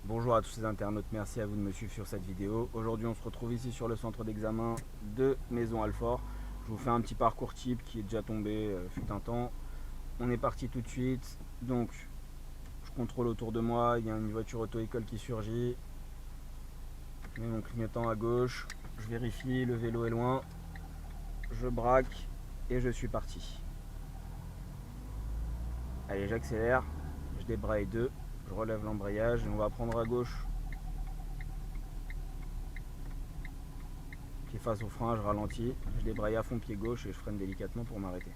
Bonjour à tous les internautes, merci à vous de me suivre sur cette vidéo. Aujourd'hui on se retrouve ici sur le centre d'examen de Maison Alfort. Je vous fais un petit parcours type qui est déjà tombé fut un temps. On est parti tout de suite, donc je contrôle autour de moi, il y a une voiture auto-école qui surgit. Je mets mon clignotant à gauche, je vérifie, le vélo est loin, je braque et je suis parti. Allez, j'accélère, je débraye 2, je relève l'embrayage et on va prendre à gauche. Pied face au frein, je ralentis, je débraye à fond pied gauche et je freine délicatement pour m'arrêter.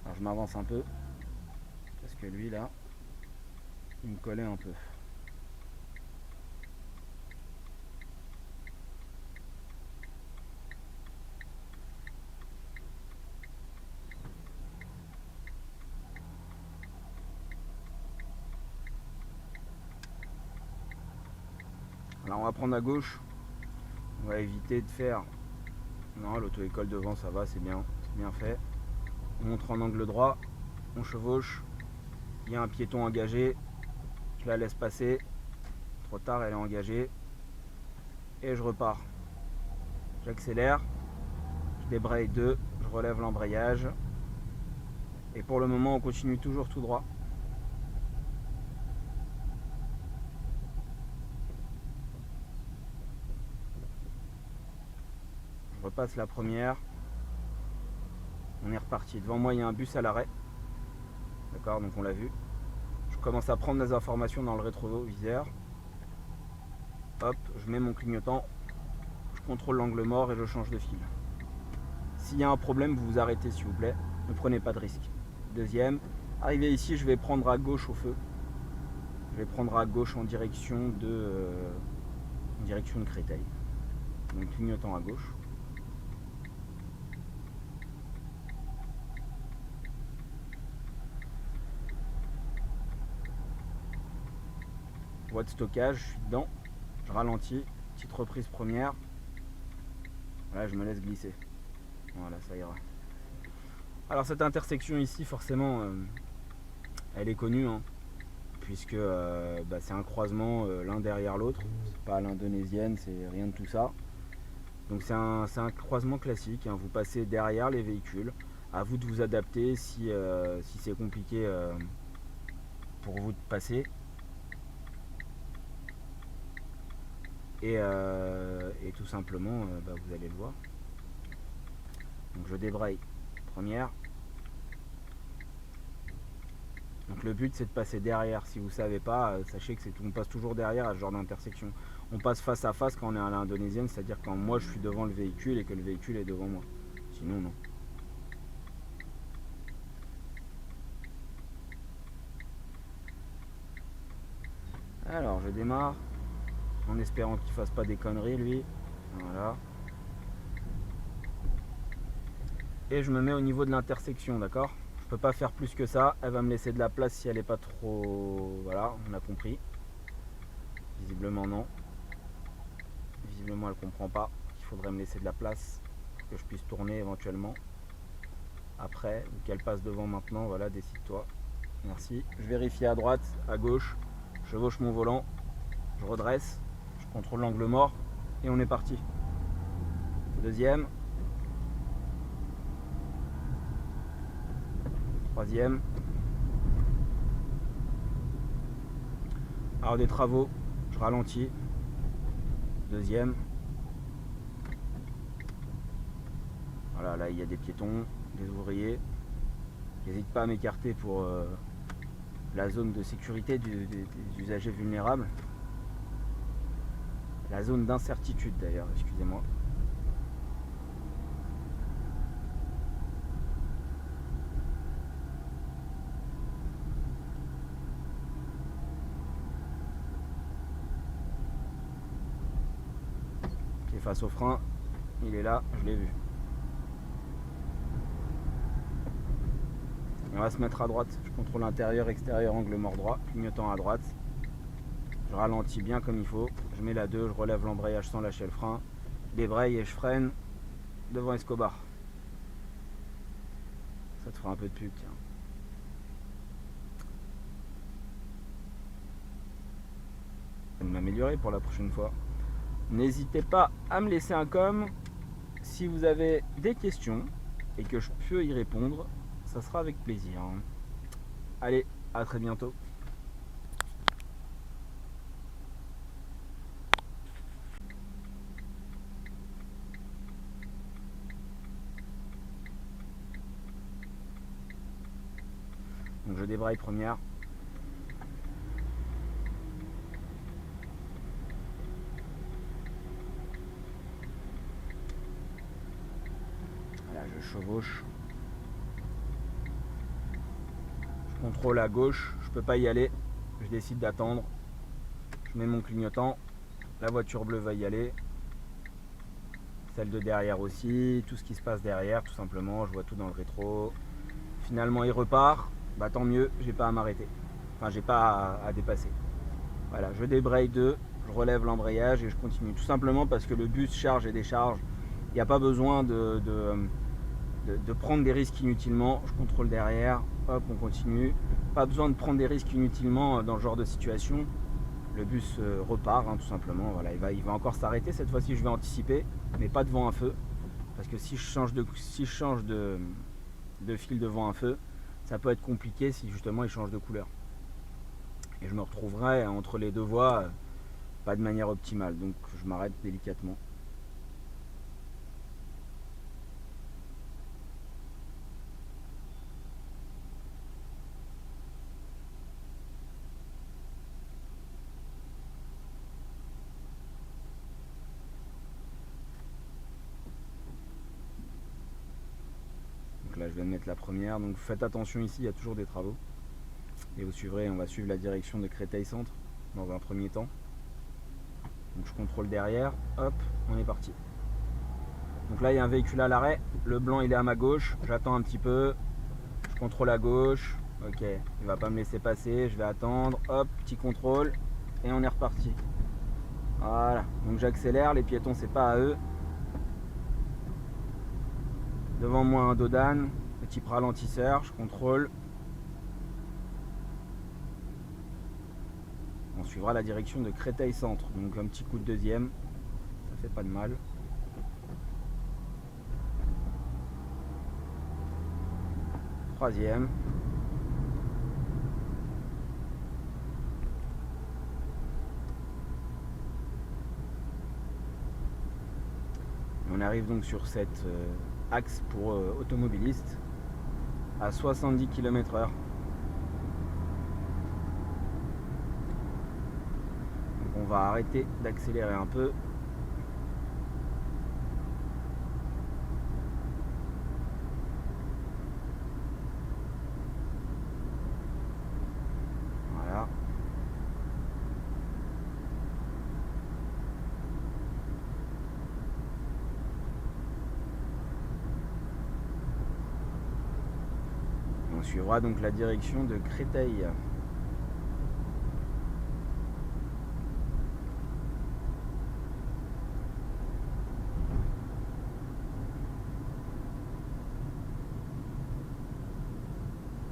Alors je m'avance un peu parce que lui là, il me collait un peu. Alors on va prendre à gauche, on va éviter de faire... Non, l'auto-école devant ça va, c'est bien fait. On montre en angle droit, on chevauche, il y a un piéton engagé, je la laisse passer, trop tard elle est engagée, et je repars. J'accélère, je débraye 2, je relève l'embrayage, et pour le moment on continue toujours tout droit. Je repasse la première, on est reparti. Devant moi il y a un bus à l'arrêt, d'accord, donc on l'a vu. Je commence à prendre les informations dans le rétroviseur. Hop, je mets mon clignotant, je contrôle l'angle mort et je change de fil. S'il y a un problème, vous vous arrêtez s'il vous plaît, ne prenez pas de risque. Deuxième, arrivé ici, je vais prendre à gauche au feu. Je vais prendre à gauche en direction de Créteil. Donc clignotant à gauche. Voie de stockage, je suis dedans, je ralentis, petite reprise première. Là, je me laisse glisser. Voilà, ça ira. Alors cette intersection ici, forcément, elle est connue, hein, puisque c'est un croisement l'un derrière l'autre. C'est pas à l'indonésienne, c'est rien de tout ça. Donc c'est un croisement classique, hein. Vous passez derrière les véhicules. À vous de vous adapter si c'est compliqué pour vous de passer. Et tout simplement, vous allez le voir. Donc je débraye première. Donc le but c'est de passer derrière. Si vous ne savez pas, sachez que on passe toujours derrière à ce genre d'intersection. On passe face à face quand on est à l'indonésienne, c'est-à-dire quand moi je suis devant le véhicule et que le véhicule est devant moi. Sinon non. Alors je démarre en espérant qu'il fasse pas des conneries lui. Voilà. Et je me mets au niveau de l'intersection, d'accord? Je peux pas faire plus que ça. Elle va me laisser de la place si elle est pas trop... Voilà, on a compris. Visiblement non. Visiblement elle comprend pas qu'il faudrait me laisser de la place pour que je puisse tourner éventuellement. Après, vu qu'elle passe devant maintenant, voilà, décide-toi. Merci. Je vérifie à droite, à gauche. Je chevauche mon volant. Je redresse. Je contrôle l'angle mort. Et on est parti. Deuxième. Troisième. Alors des travaux, je ralentis. Deuxième. Voilà, là il y a des piétons, des ouvriers. N'hésite pas à m'écarter pour la zone de sécurité des usagers vulnérables. La zone d'incertitude d'ailleurs, excusez-moi. Pied face au frein, il est là, je l'ai vu. On va se mettre à droite, je contrôle intérieur, extérieur, angle mort droit, clignotant à droite. Je ralentis bien comme il faut, je mets la 2, je relève l'embrayage sans lâcher le frein, débraye et je freine devant Escobar. Ça te fera un peu de pub, tiens. m'améliorer pour la prochaine fois. N'hésitez pas à me laisser un com si vous avez des questions et que je peux y répondre, ça sera avec plaisir. Allez, à très bientôt. Donc je débraye première. Là je chevauche. Je contrôle à gauche, je peux pas y aller. Je décide d'attendre. Je mets mon clignotant. La voiture bleue va y aller. Celle de derrière aussi. Tout ce qui se passe derrière, tout simplement. Je vois tout dans le rétro. Finalement il repart. Bah tant mieux, j'ai pas à m'arrêter. Enfin j'ai pas à dépasser. Voilà, je débraye 2, je relève l'embrayage et je continue. Tout simplement parce que le bus charge et décharge. Il n'y a pas besoin de prendre des risques inutilement. Je contrôle derrière, hop, on continue. Pas besoin de prendre des risques inutilement dans ce genre de situation. Le bus repart, tout simplement. Voilà, il va encore s'arrêter. Cette fois-ci, je vais anticiper, mais pas devant un feu. Parce que si je change de fil devant un feu, ça peut être compliqué si justement il change de couleur. Et je me retrouverai entre les deux voies, pas de manière optimale. Donc je m'arrête délicatement. Donc là je viens de mettre la première. Donc faites attention ici, il y a toujours des travaux. Et on va suivre la direction de Créteil Centre dans un premier temps. Donc je contrôle derrière, hop, on est parti. Donc là il y a un véhicule à l'arrêt, le blanc il est à ma gauche, j'attends un petit peu, je contrôle à gauche, ok, il va pas me laisser passer, je vais attendre, hop, petit contrôle, et on est reparti. Voilà, donc j'accélère, les piétons c'est pas à eux. Devant moi un Dodan, petit ralentisseur, je contrôle. On suivra la direction de Créteil Centre, donc un petit coup de deuxième, ça fait pas de mal. Troisième. On arrive donc sur cet axe pour automobilistes à 70 km/h. Donc on va arrêter d'accélérer un peu. Voilà. On suivra donc la direction de Créteil.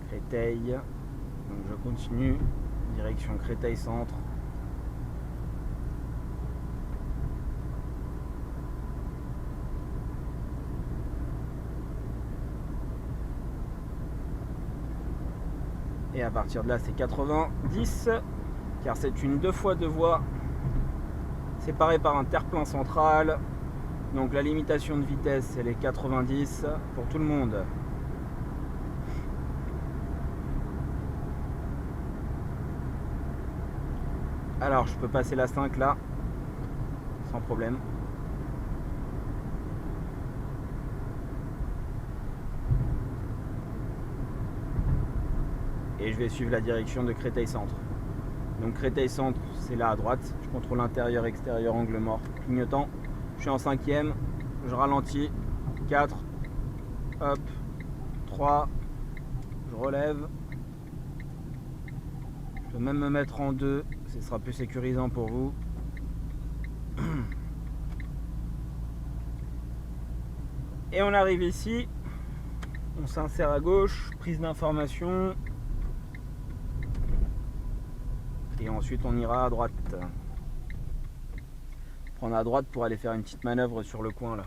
Créteil, donc je continue, direction Créteil Centre. Et à partir de là c'est 90, car c'est une 2 fois 2 voies séparée par un terre-plein central. Donc la limitation de vitesse c'est les 90 pour tout le monde. Alors je peux passer la 5 là, sans problème. Et je vais suivre la direction de Créteil Centre. Donc Créteil Centre, c'est là à droite. Je contrôle intérieur, extérieur, angle mort, clignotant. Je suis en 5e, je ralentis. 4, hop, 3, je relève. Je peux même me mettre en 2, ce sera plus sécurisant pour vous. Et on arrive ici, on s'insère à gauche, prise d'information. Et ensuite on ira à droite. prendre à droite pour aller faire une petite manœuvre sur le coin là.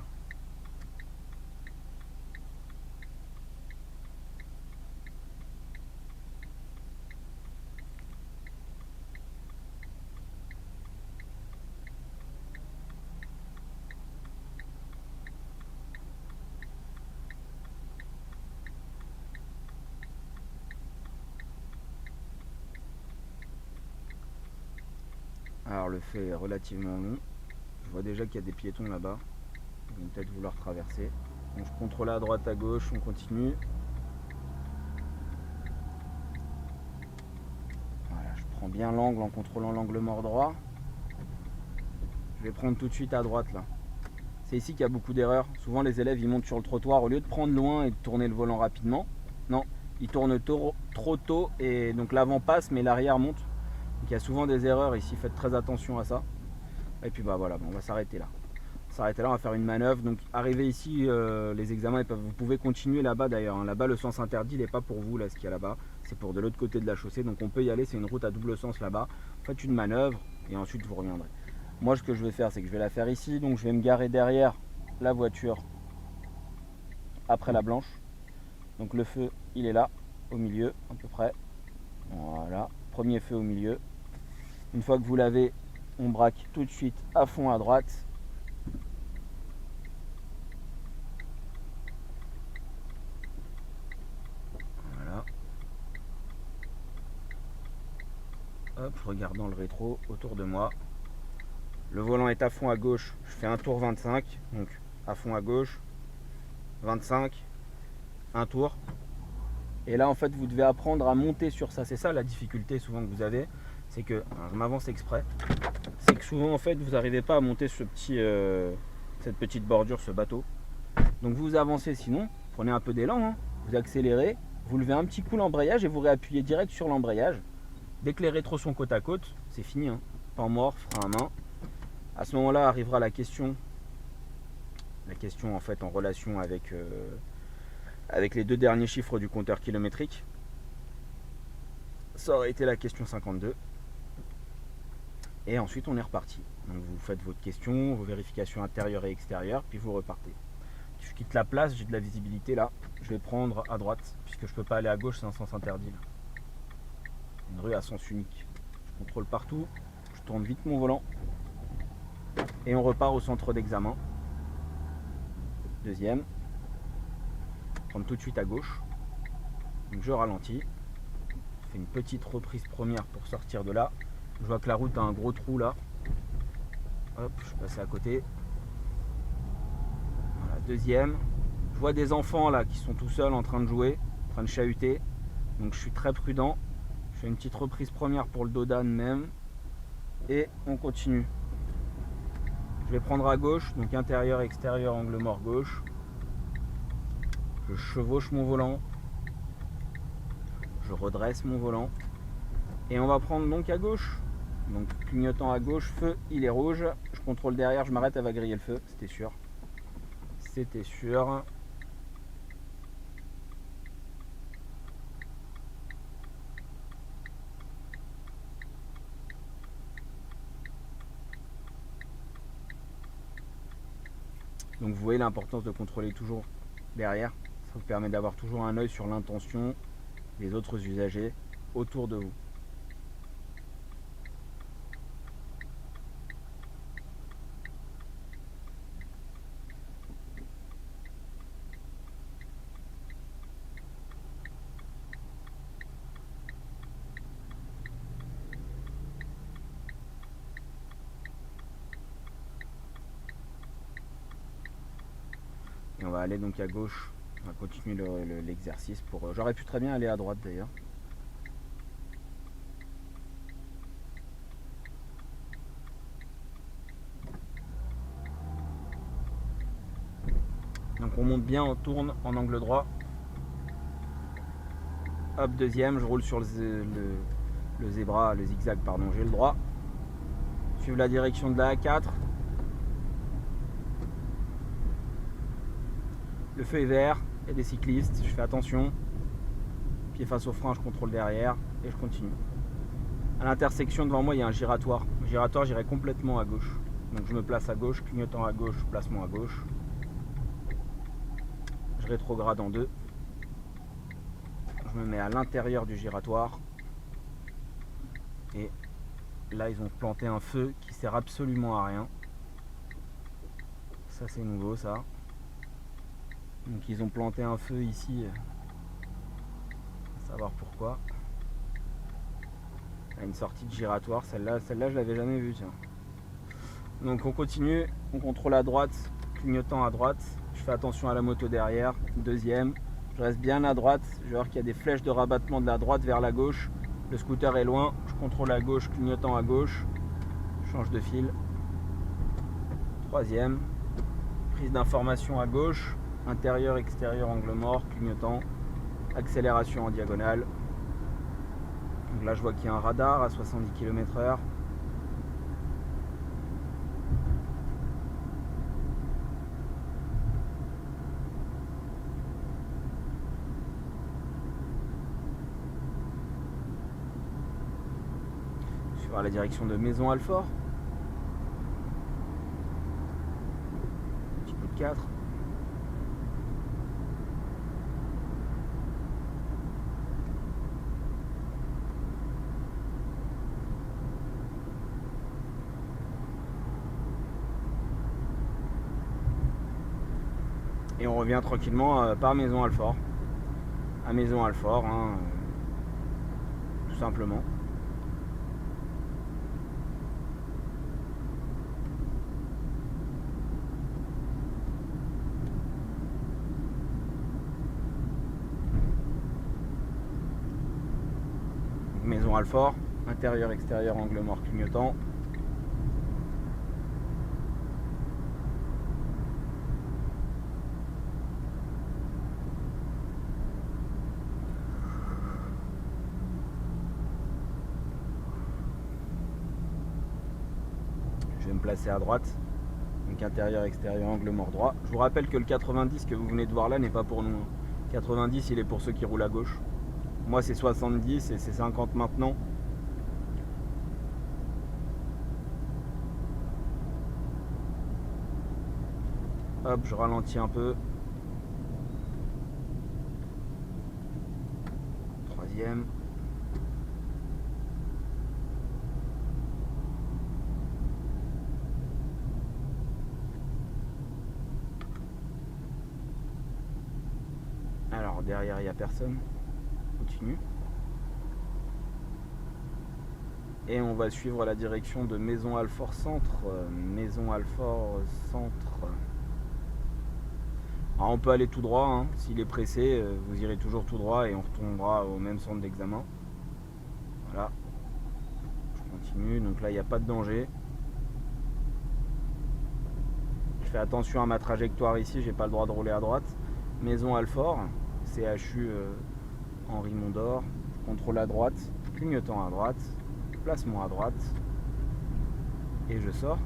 Alors le feu est relativement long. Je vois déjà qu'il y a des piétons là-bas. Ils vont peut-être vouloir traverser. Donc je contrôle à droite, à gauche, on continue. Voilà, je prends bien l'angle en contrôlant l'angle mort droit. Je vais prendre tout de suite à droite là. C'est ici qu'il y a beaucoup d'erreurs. Souvent les élèves ils montent sur le trottoir au lieu de prendre loin et de tourner le volant rapidement. Non, ils tournent trop tôt et donc l'avant passe mais l'arrière monte. Donc il y a souvent des erreurs ici, faites très attention à ça. Et puis bah voilà, on va s'arrêter là. On va faire une manœuvre. Donc arrivé ici, les examens, vous pouvez continuer là-bas d'ailleurs. Hein. Là-bas le sens interdit n'est pas pour vous, là ce qu'il y a là-bas. C'est pour de l'autre côté de la chaussée. Donc on peut y aller, c'est une route à double sens là-bas. Faites une manœuvre et ensuite vous reviendrez. Moi ce que je vais faire, c'est que je vais la faire ici. Donc je vais me garer derrière la voiture après la blanche. Donc le feu, il est là, au milieu à peu près. Voilà, premier feu au milieu. Une fois que vous l'avez, on braque tout de suite à fond à droite. Voilà. Hop, regardant le rétro autour de moi. Le volant est à fond à gauche, je fais un tour 25, donc à fond à gauche, 25, un tour. Et là en fait vous devez apprendre à monter sur ça. C'est ça la difficulté souvent que vous avez. C'est que, je m'avance exprès, c'est que souvent en fait vous n'arrivez pas à monter cette petite bordure, ce bateau. Donc vous avancez sinon, prenez un peu d'élan, hein, vous accélérez, vous levez un petit coup l'embrayage et vous réappuyez direct sur l'embrayage. Dès que les rétros sont côte à côte, c'est fini, hein. Temps mort, frein à main. À ce moment-là arrivera la question en fait en relation avec les deux derniers chiffres du compteur kilométrique. Ça aurait été la question 52. Et ensuite on est reparti. Donc vous faites votre question, vos vérifications intérieures et extérieures, puis vous repartez. Je quitte la place, j'ai de la visibilité là. Je vais prendre à droite, puisque je ne peux pas aller à gauche, c'est un sens interdit là. Une rue à sens unique. Je contrôle partout, je tourne vite mon volant. Et on repart au centre d'examen. Deuxième. Prendre tout de suite à gauche. Donc je ralentis. Je fais une petite reprise première pour sortir de là. Je vois que la route a un gros trou là. Hop, je suis passé à côté. Voilà, deuxième. Je vois des enfants là qui sont tout seuls en train de jouer, en train de chahuter. Donc je suis très prudent. Je fais une petite reprise première pour le dos d'âne même. Et on continue. Je vais prendre à gauche, donc intérieur, extérieur, angle mort gauche. Je chevauche mon volant. Je redresse mon volant. Et on va prendre donc à gauche. Donc clignotant à gauche, feu, il est rouge. Je contrôle derrière, je m'arrête, elle va griller le feu, c'était sûr. C'était sûr. Donc vous voyez l'importance de contrôler toujours derrière. Ça vous permet d'avoir toujours un œil sur l'intention des autres usagers autour de vous. Et on va aller donc à gauche, on va continuer l'exercice. J'aurais pu très bien aller à droite d'ailleurs. Donc on monte bien, on tourne en angle droit. Hop, deuxième, je roule sur le zébra, le zigzag, pardon, j'ai le droit. Suivre la direction de la A4. Le feu est vert, il y a des cyclistes, je fais attention. Pied face au frein, je contrôle derrière et je continue. À l'intersection devant moi, il y a un giratoire. Le giratoire, j'irai complètement à gauche. Donc je me place à gauche, clignotant à gauche, placement à gauche. Je rétrograde en 2. Je me mets à l'intérieur du giratoire. Et là, ils ont planté un feu qui sert absolument à rien. Ça, c'est nouveau, ça. Donc ils ont planté un feu ici. À savoir pourquoi. À une sortie de giratoire. Celle-là, je l'avais jamais vue, tiens. Donc on continue. On contrôle à droite, clignotant à droite. Je fais attention à la moto derrière. Deuxième. Je reste bien à droite. Je vais voir qu'il y a des flèches de rabattement de la droite vers la gauche. Le scooter est loin. Je contrôle à gauche, clignotant à gauche. Je change de fil. Troisième. Prise d'information à gauche. Intérieur, extérieur, angle mort, clignotant. Accélération en diagonale. Donc là, je vois qu'il y a un radar à 70 km/h. Sur la direction de Maison-Alfort. Petit coup de 4. Et on revient tranquillement par Maison-Alfort. À Maison-Alfort, hein, tout simplement. Maison-Alfort, intérieur, extérieur, angle mort, clignotant. Je vais me placer à droite. Donc intérieur, extérieur, angle mort droit. Je vous rappelle que le 90 que vous venez de voir là n'est pas pour nous. 90, il est pour ceux qui roulent à gauche. Moi, c'est 70 et c'est 50 maintenant. Hop, je ralentis un peu. Troisième. Alors derrière, il n'y a personne. Continue. Et on va suivre la direction de Maison-Alfort Centre. Maison-Alfort Centre. Alors on peut aller tout droit, hein. S'il est pressé, vous irez toujours tout droit et on retournera au même centre d'examen. Voilà. Je continue, donc là il n'y a pas de danger. Je fais attention à ma trajectoire ici, j'ai pas le droit de rouler à droite. Maison-Alfort, CHU Henri Mondor. Je contrôle à droite, clignotant à droite, placement à droite. Et je sors.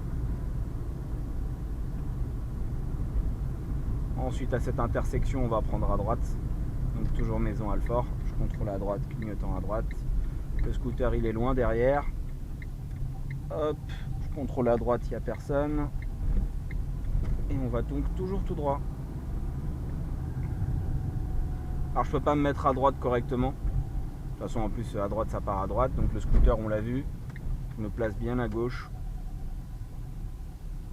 Ensuite à cette intersection on va prendre à droite. Donc toujours Maison-Alfort. Je contrôle à droite, clignotant à droite. Le scooter il est loin derrière. Hop, je contrôle à droite, il n'y a personne. Et on va donc toujours tout droit. Alors je peux pas me mettre à droite correctement. De toute façon en plus à droite ça part à droite. Donc le scooter on l'a vu. Je me place bien à gauche.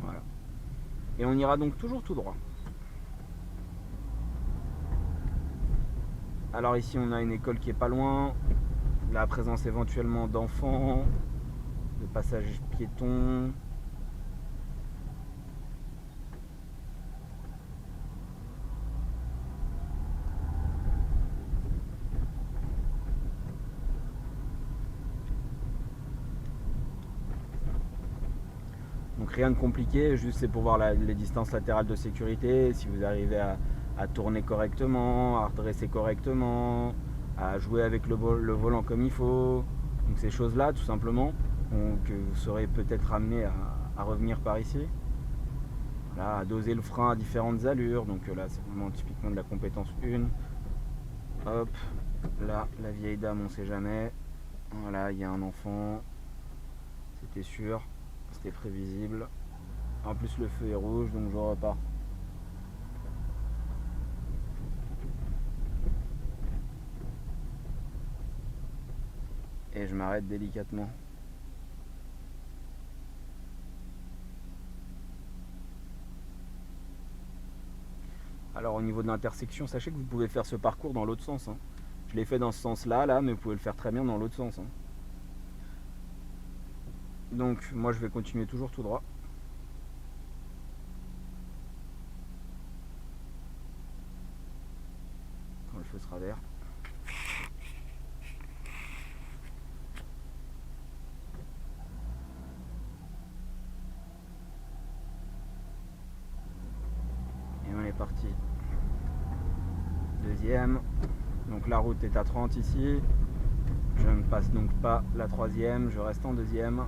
Voilà. Et on ira donc toujours tout droit. Alors ici on a une école qui est pas loin. La présence éventuellement d'enfants, de passages piétons. Donc rien de compliqué, juste c'est pour voir les distances latérales de sécurité, si vous arrivez à tourner correctement, à redresser correctement, à jouer avec le volant comme il faut. Donc ces choses-là tout simplement, que vous serez peut-être amené à revenir par ici. Là, à doser le frein à différentes allures, donc là c'est vraiment typiquement de la compétence 1. Hop, là la vieille dame on sait jamais. Voilà, il y a un enfant, c'était sûr. C'était prévisible. En plus le feu est rouge, donc je repars. Et je m'arrête délicatement. Alors au niveau de l'intersection, sachez que vous pouvez faire ce parcours dans l'autre sens. Je l'ai fait dans ce sens-là, mais vous pouvez le faire très bien dans l'autre sens. Donc moi je vais continuer toujours tout droit. Quand le feu sera vert. Et on est parti. Deuxième. Donc la route est à 30 ici. Je ne passe donc pas la troisième, je reste en deuxième.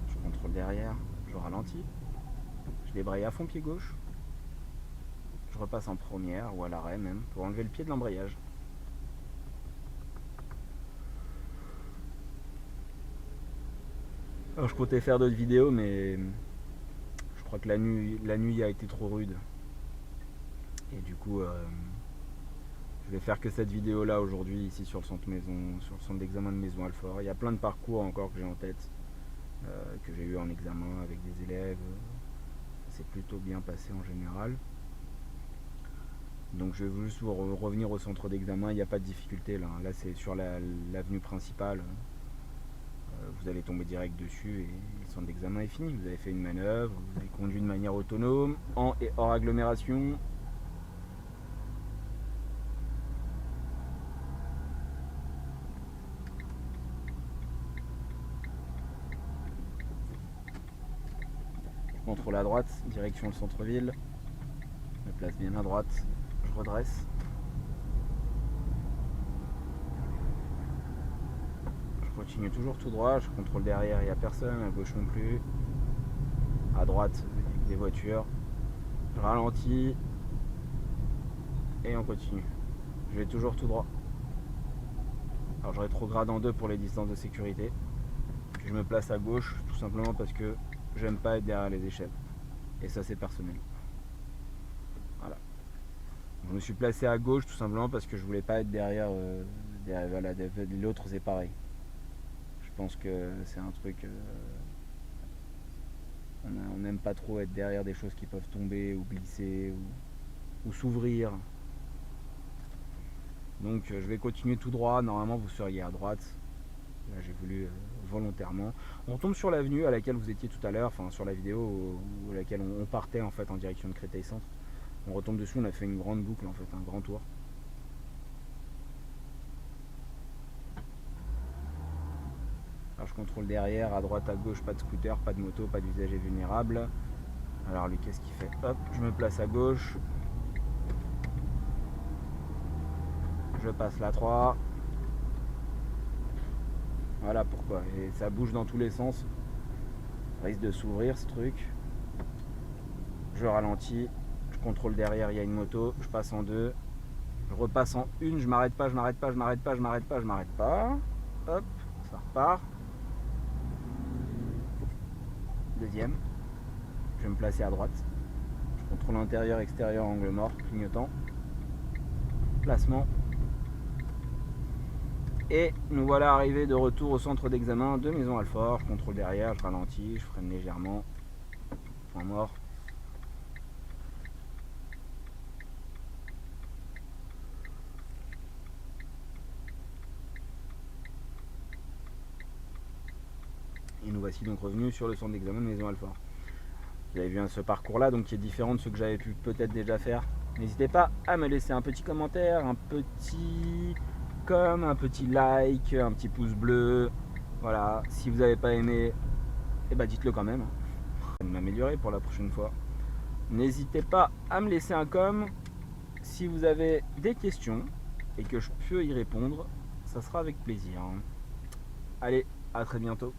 Je contrôle derrière, je ralentis. Je débraye à fond pied gauche. Je repasse en première ou à l'arrêt même pour enlever le pied de l'embrayage. Alors je comptais faire d'autres vidéos, mais je crois que la nuit a été trop rude. Et du coup, je vais faire que cette vidéo là aujourd'hui ici sur le centre d'examen de Maison Alfort. Il y a plein de parcours encore que j'ai en tête, que j'ai eu en examen avec des élèves. Ça s'est plutôt bien passé en général. Donc je vais juste vous revenir au centre d'examen, il n'y a pas de difficulté là. Là c'est sur l'avenue principale. Vous allez tomber direct dessus et le centre d'examen est fini. Vous avez fait une manœuvre, vous avez conduit de manière autonome, en et hors agglomération. Je contrôle à droite, direction le centre-ville. Je me place bien à droite, je redresse. Je continue toujours tout droit, je contrôle derrière, il n'y a personne, à gauche non plus. À droite, des voitures. Je ralentis. Et on continue. Je vais toujours tout droit. Alors je rétrograde en deux pour les distances de sécurité. Puis je me place à gauche, tout simplement parce que j'aime pas être derrière les échelles. Et ça c'est personnel. Voilà. Je me suis placé à gauche tout simplement parce que je voulais pas être derrière, voilà, l'autre c'est pareil. Je pense que c'est un truc... on n'aime pas trop être derrière des choses qui peuvent tomber ou glisser ou s'ouvrir. Donc je vais continuer tout droit, normalement vous seriez à droite. Là j'ai voulu volontairement. On tombe sur l'avenue à laquelle vous étiez tout à l'heure, enfin sur la vidéo où laquelle on partait en fait en direction de Créteil Centre. On retombe dessus, on a fait une grande boucle en fait, un grand tour. Alors je contrôle derrière, à droite, à gauche, pas de scooter, pas de moto, pas d'usager vulnérable. Alors lui qu'est-ce qu'il fait? Hop, je me place à gauche. Je passe la 3. Voilà pourquoi. Et ça bouge dans tous les sens. Ça risque de s'ouvrir ce truc. Je ralentis. Je contrôle derrière, il y a une moto. Je passe en deux. Je repasse en une. Je m'arrête pas, je m'arrête pas, je m'arrête pas, je m'arrête pas, je m'arrête pas. Hop, ça repart. Deuxième. Je vais me placer à droite. Je contrôle intérieur, extérieur, angle mort, clignotant. Placement. Et nous voilà arrivés de retour au centre d'examen de Maison Alfort. Je contrôle derrière, je ralentis, je freine légèrement. Point mort. Et nous voici donc revenus sur le centre d'examen de Maison Alfort. Vous avez vu ce parcours là, donc qui est différent de ce que j'avais pu peut-être déjà faire. N'hésitez pas à me laisser un petit commentaire, un petit un petit like, un petit pouce bleu. Voilà, si vous n'avez pas aimé, eh ben dites-le quand même. Je vais m'améliorer pour la prochaine fois. N'hésitez pas à me laisser un com si vous avez des questions et que je peux y répondre. Ça sera avec plaisir. Allez, à très bientôt.